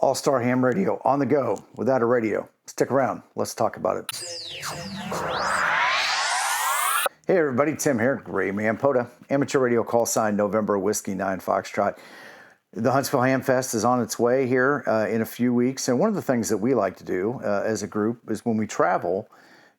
AllStar ham radio on the go without a radio. Stick around. Let's talk about it. Hey everybody, Tim here, GraymanPOTA, amateur radio call sign November Whiskey 9 Foxtrot. The Huntsville Hamfest is on its way here in a few weeks, and one of the things that we like to do as a group is when we travel,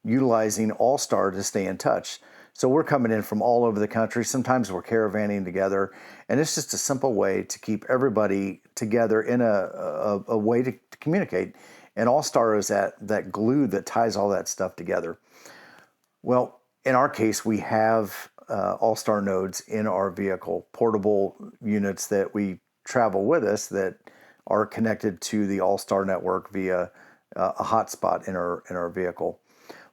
utilizing AllStar to stay in touch. So we're coming in from all over the country. Sometimes we're caravanning together, and it's just a simple way to keep everybody together in a way to communicate. And AllStar is that glue that ties all that stuff together. Well, in our case, we have AllStar nodes in our vehicle, portable units that we travel with us that are connected to the AllStar network via a hotspot in our vehicle.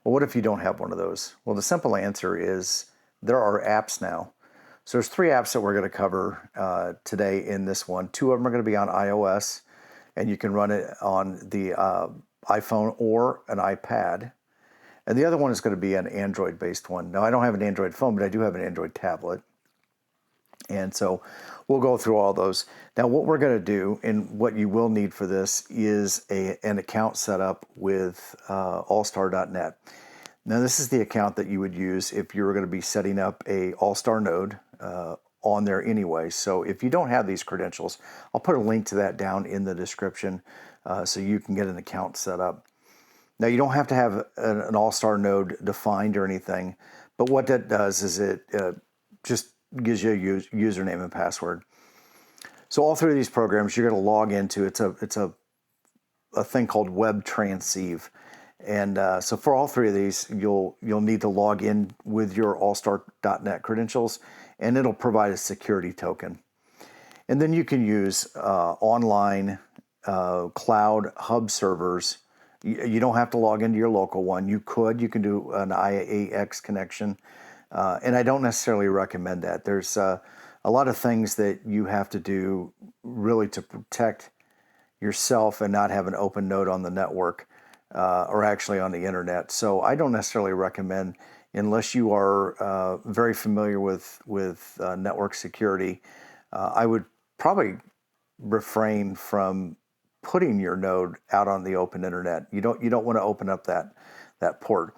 Well, what if you don't have one of those? Well, the simple answer is there are apps now. So there's 3 apps that we're going to cover today in this one. 2 of them are going to be on iOS, and you can run it on the iPhone or an iPad. And the other one is going to be an Android-based one. Now, I don't have an Android phone, but I do have an Android tablet. And so we'll go through all those. Now, what we're going to do, and what you will need for this, is an account set up with allstar.net. Now, this is the account that you would use if you were going to be setting up a AllStar node on there anyway. So if you don't have these credentials, I'll put a link to that down in the description so you can get an account set up. Now, you don't have to have an AllStar node defined or anything, but what that does is it just gives you a username and password. So all 3 of these programs you're going to log into. It's a thing called Web Transceiver, and so for all 3 of these, you'll need to log in with your allstar.net credentials, and it'll provide a security token. And then you can use online cloud hub servers. You don't have to log into your local one. You can do an IAX connection, and I don't necessarily recommend that. There's a lot of things that you have to do really to protect yourself and not have an open node on the network or actually on the internet. So I don't necessarily recommend, unless you are very familiar with network security, I would probably refrain from putting your node out on the open internet. You don't want to open up that port.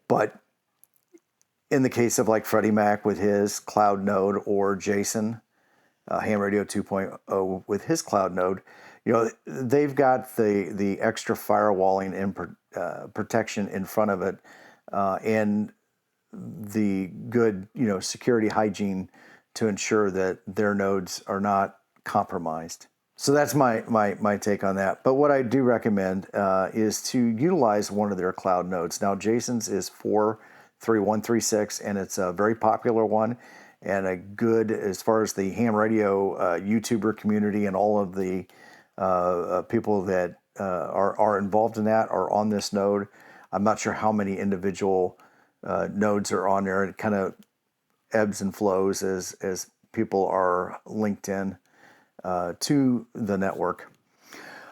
But in the case of like Freddie Mac with his cloud node, or Jason, Ham Radio 2.0 with his cloud node, they've got the extra firewalling and protection in front of it, and the good security hygiene to ensure that their nodes are not compromised. So that's my take on that. But what I do recommend is to utilize one of their cloud nodes. Now, Jason's is 43136, and it's a very popular one, and a good, as far as the ham radio YouTuber community and all of the people that are involved in that are on this node. I'm not sure how many individual nodes are on there. It kind of ebbs and flows as people are linked in to the network.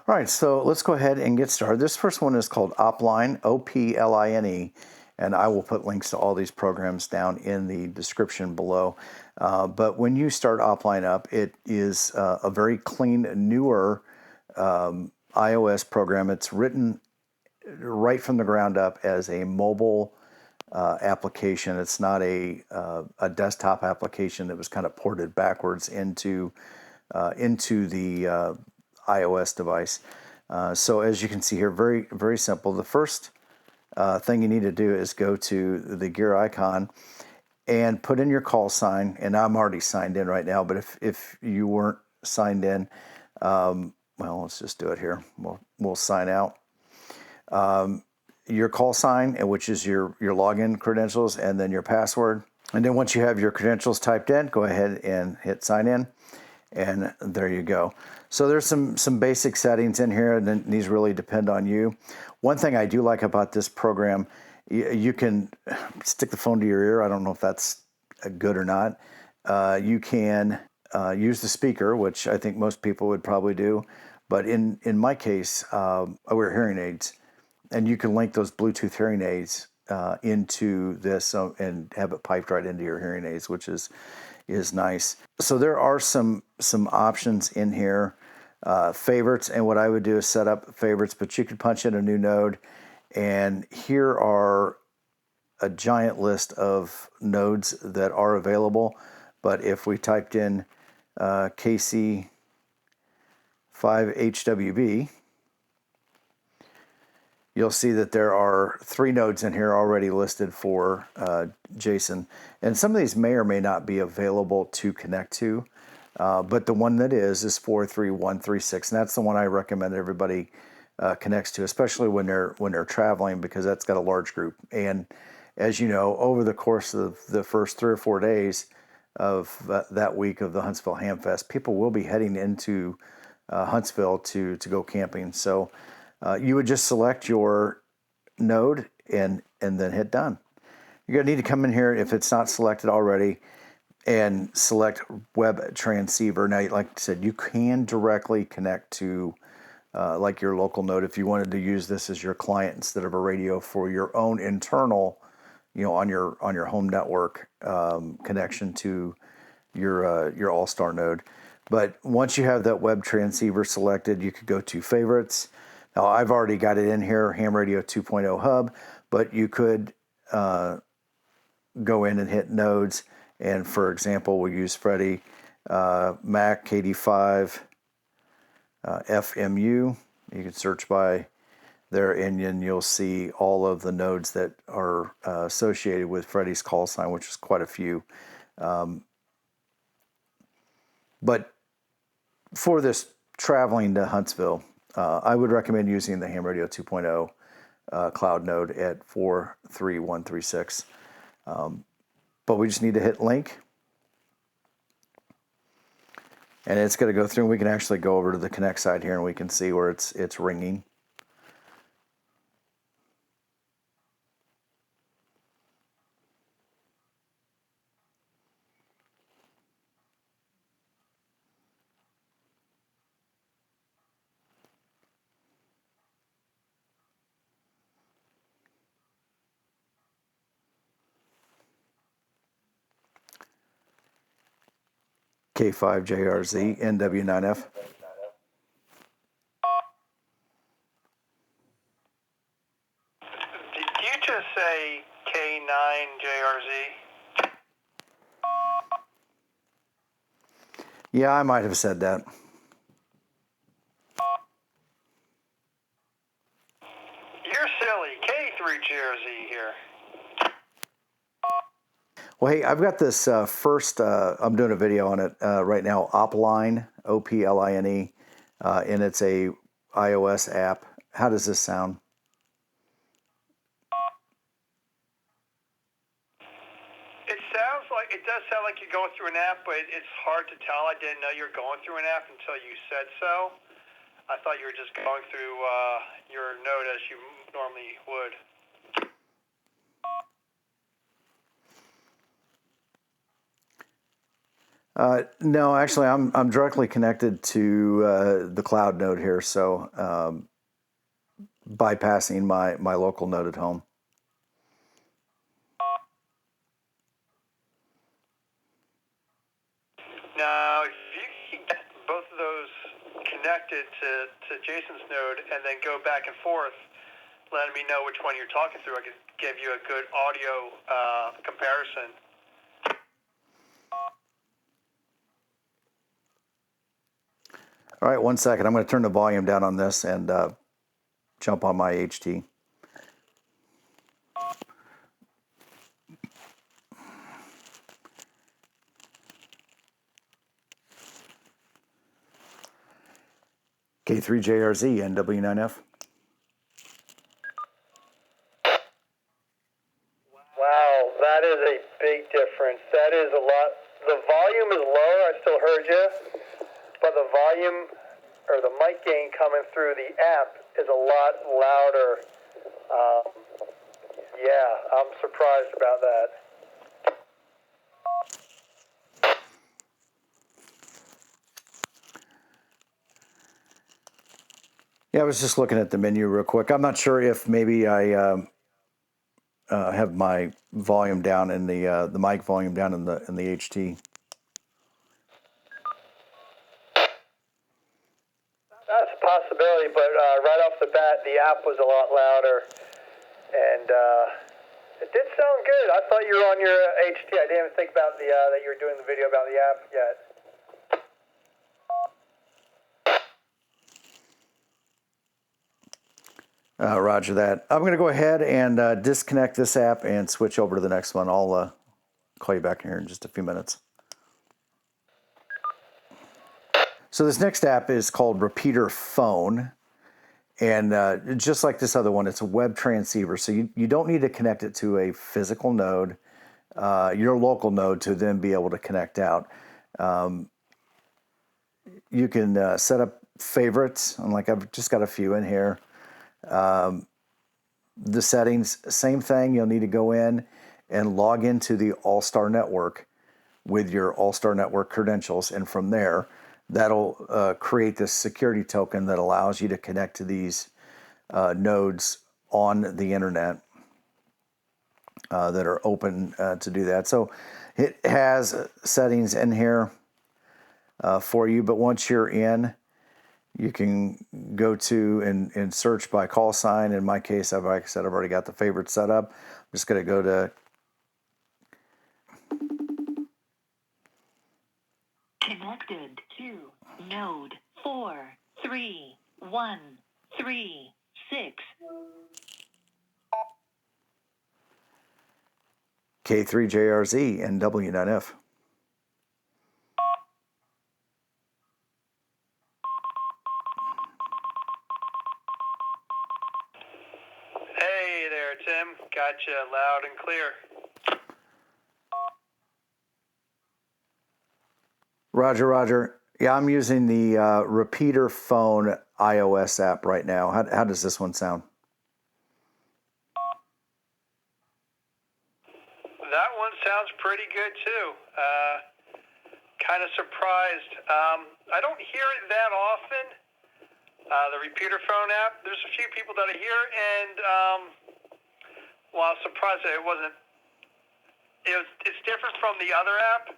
All right, so let's go ahead and get started. This first one is called Opline, O-P-L-I-N-E, and I will put links to all these programs down in the description below. But when you start Opline up, it is a very clean, newer iOS program. It's written right from the ground up as a mobile application. It's not a desktop application that was kind of ported backwards into the iOS device. So as you can see here, very, very simple. The first thing you need to do is go to the gear icon and put in your call sign. And I'm already signed in right now, but if you weren't signed in, well, let's just do it here. We'll sign out. Your call sign, which is your login credentials, and then your password. And then once you have your credentials typed in, go ahead and hit sign in. And there you go. So there's some basic settings in here, and then these really depend on you. One thing I do like about this program, you can stick the phone to your ear. I don't know if that's good or not. You can use the speaker, which I think most people would probably do. But in my case, I wear hearing aids, and you can link those Bluetooth hearing aids into this and have it piped right into your hearing aids, which is nice. So there are some options in here favorites, and what I would do is set up favorites, but you could punch in a new node, and here are a giant list of nodes that are available. But if we typed in KC5HWB, you'll see that there are 3 nodes in here already listed for Jason. And some of these may or may not be available to connect to, but the one that is 43136, and that's the one I recommend everybody connects to, especially when they're traveling, because that's got a large group. And as you know, over the course of the first 3 or 4 days of that week of the Huntsville Hamfest, people will be heading into Huntsville to go camping. So you would just select your node and then hit done. You're going to need to come in here, if it's not selected already, and select Web Transceiver. Now, like I said, you can directly connect to like your local node if you wanted to use this as your client instead of a radio for your own internal, on your home network connection to your AllStar node. But once you have that Web Transceiver selected, you could go to favorites. Now, I've already got it in here, Ham Radio 2.0 hub, but you could go in and hit nodes. And for example, we'll use Freddie, Mac, KD5, FMU. You can search by there, and you'll see all of the nodes that are associated with Freddie's call sign, which is quite a few. But for this traveling to Huntsville, I would recommend using the Ham Radio 2.0 cloud node at 43136. But we just need to hit link. And it's going to go through, and we can actually go over to the connect side here, and we can see where it's ringing. K5JRZ, NW9F. Did you just say K9JRZ? Yeah, I might have said that. You're silly. K3JRZ here. Well, hey, I've got this first, I'm doing a video on it right now, Opline, OPLINE, and it's a iOS app. How does this sound? It does sound like you're going through an app, but it's hard to tell. I didn't know you were going through an app until you said so. I thought you were just going through your node as you normally would. No, actually, I'm directly connected to the cloud node here, so bypassing my local node at home. Now, if you can get both of those connected to Jason's node and then go back and forth, letting me know which one you're talking through, I can give you a good audio comparison. All right, 1 second. I'm going to turn the volume down on this and jump on my HT. K3JRZ, NW9F. Wow, that is a big difference. That is a lot. The volume is low. I still heard you. But the volume or the mic gain coming through the app is a lot louder. Yeah, I'm surprised about that. Yeah, I was just looking at the menu real quick. I'm not sure if maybe I have my volume down in the mic volume down in the HT. but right off the bat, the app was a lot louder, and it did sound good. I thought you were on your HT. I didn't even think about that you were doing the video about the app yet. Roger that. I'm going to go ahead and disconnect this app and switch over to the next one. I'll call you back here in just a few minutes. So this next app is called Repeater Phone. And just like this other one, it's a web transceiver. So you don't need to connect it to a physical node, your local node, to then be able to connect out. You can set up favorites. And like I've just got a few in here. The settings, same thing. You'll need to go in and log into the AllStar network with your AllStar network credentials. And from there, that'll create this security token that allows you to connect to these nodes on the internet that are open to do that. So it has settings in here for you, but once you're in, you can go to and search by call sign. In my case, like I said, I've already got the favorite set up. I'm just going to go to connected to node 43136. K3JRZ and W9F. Hey there, Tim. Gotcha loud and clear. Roger, Roger. Yeah, I'm using the Repeater Phone iOS app right now. How does this one sound? That one sounds pretty good too. Kind of surprised. I don't hear it that often. The Repeater Phone app. There's a few people that are here, and well, I was surprised that it wasn't. It's different from the other app.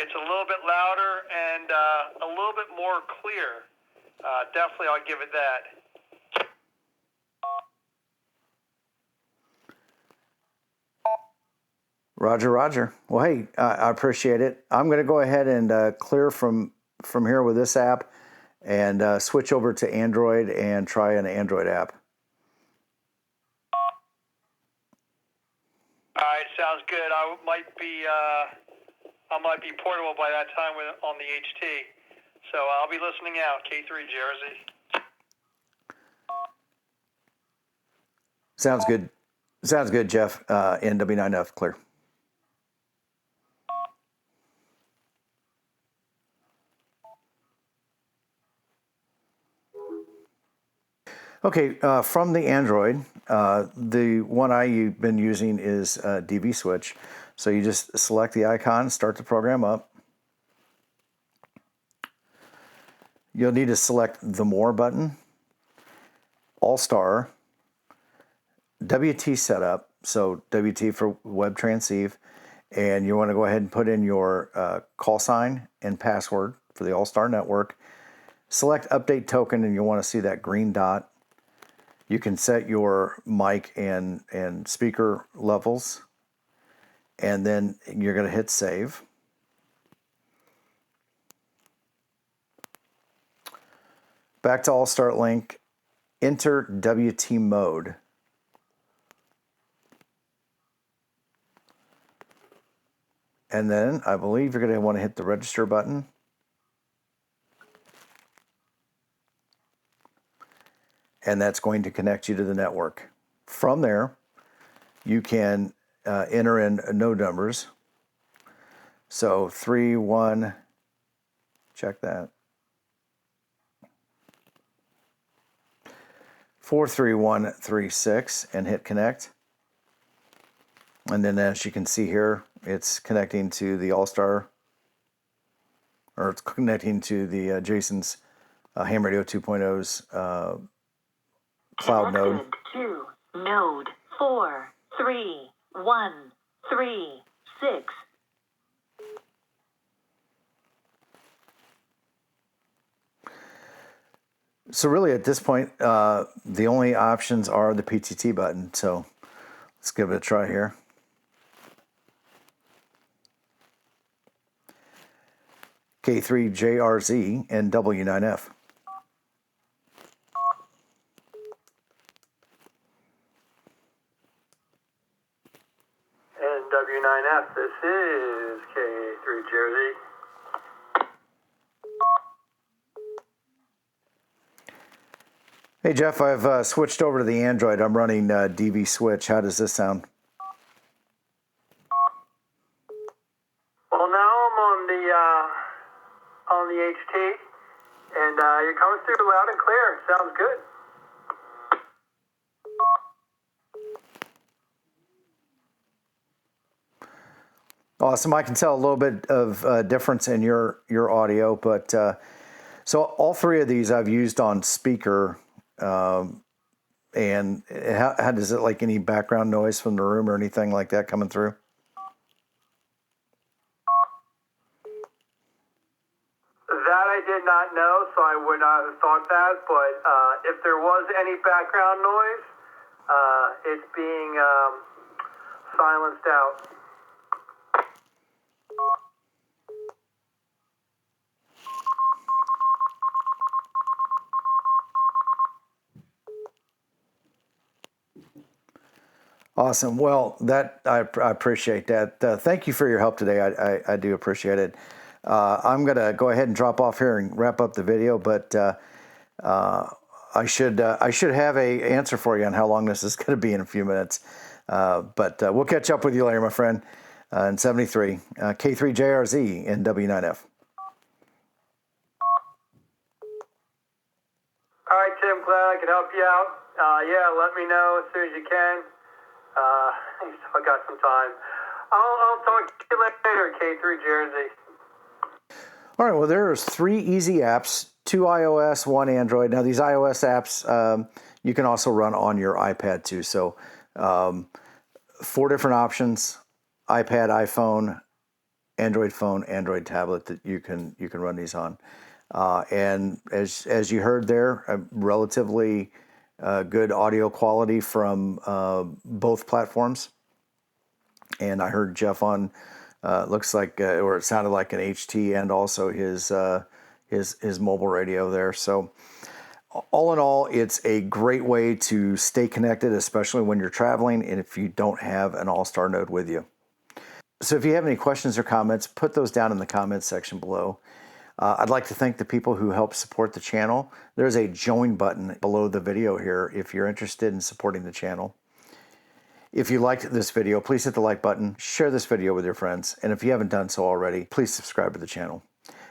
It's a little bit louder and a little bit more clear. Definitely, I'll give it that. Roger, Roger. Well, hey, I appreciate it. I'm going to go ahead and clear from here with this app and switch over to Android and try an Android app. All right, sounds good. I might be portable by that time on the HT, so I'll be listening out. K3 Jersey. Sounds good. Sounds good, Jeff. NW9F clear. Okay, from the Android, the one I've been using is DV Switch. So you just select the icon, start the program up. You'll need to select the More button, AllStar, WT setup, so WT for Web Transceiver, and you want to go ahead and put in your call sign and password for the AllStar network. Select Update Token, and you'll want to see that green dot. You can set your mic and speaker levels, and then you're going to hit Save. Back to AllStar link, enter WT mode. And then I believe you're going to want to hit the register button. And that's going to connect you to the network. From there, you can enter in node numbers. So 31, check that. 43136 and hit connect. And then as you can see here, it's connecting to the AllStar, or it's connecting to the Jason's Ham Radio 2.0's cloud node. To node 43136. So really at this point, the only options are the PTT button. So let's give it a try here. K3JRZ and W9F. And W9F, this is K3 Jersey. Hey Jeff, I've switched over to the Android. I'm running DV Switch. How does this sound? Well, now I'm on the HT, and you're coming through loud and clear. Sounds good. Awesome. I can tell a little bit of difference in your audio, but so all three of these I've used on speaker. And how does it, like, any background noise from the room or anything like that coming through? That I did not know, so I would not have thought that. But if there was any background noise, it's being silenced out. Awesome. Well, that I appreciate that. Thank you for your help today. I do appreciate it. I'm gonna go ahead and drop off here and wrap up the video, but I should have a answer for you on how long this is going to be in a few minutes. But we'll catch up with you later, my friend. In 73, K3JRZ and W9F. All right, Tim, glad I could help you out. Yeah, let me know as soon as you can. You still got some time. I'll talk to you later, K3 Jersey. All right, well, there's 3 easy apps, 2 iOS, 1 Android. Now, these iOS apps, you can also run on your iPad too. So 4 different options: iPad, iPhone, Android phone, Android tablet that you can run these on. And as you heard there, a relatively good audio quality from both platforms. And I heard Jeff on looks like or it sounded like an HT, and also his mobile radio there. So all in all, it's a great way to stay connected, especially when you're traveling and if you don't have an AllStar node with you. So if you have any questions or comments, put those down in the comments section below. I'd like to thank the people who help support the channel. There's a join button below the video here if you're interested in supporting the channel. If you liked this video, please hit the like button, share this video with your friends, and if you haven't done so already, please subscribe to the channel.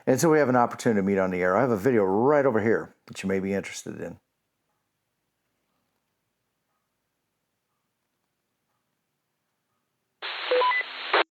And so we have an opportunity to meet on the air. I have a video right over here that you may be interested in.